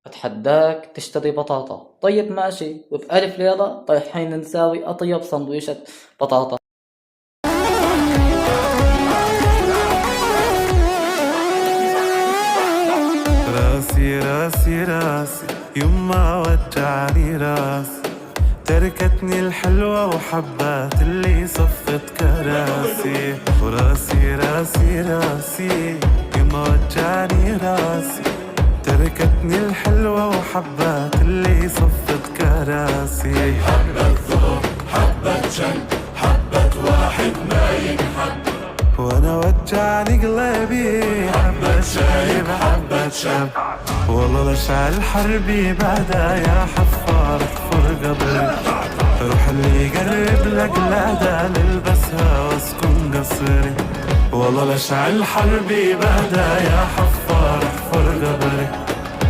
أتحداك تشتري بطاطا. طيب ماشي، وب1000 ليرة طايحين نساوي أطيب سندويشة بطاطا. راسي راسي راسي يما وجعني راسي، تركتني الحلوة وحبات اللي صفت كراسي. وراسي راسي راسي يما وجعني راسي، تركتني الحلوة وحبات اللي صفت كراسي. حبة ذوق حبة شن حبة واحد ما ينحب، وانا وجعني قلبي حبة شايب حبة شاب. والله لشعل حربي بعدها يا حفار احفر قبري، روح اللي يقرب لك لا نلبسها واسكن قصري. والله لشعل حربي بعدها يا حفار احفر قبري.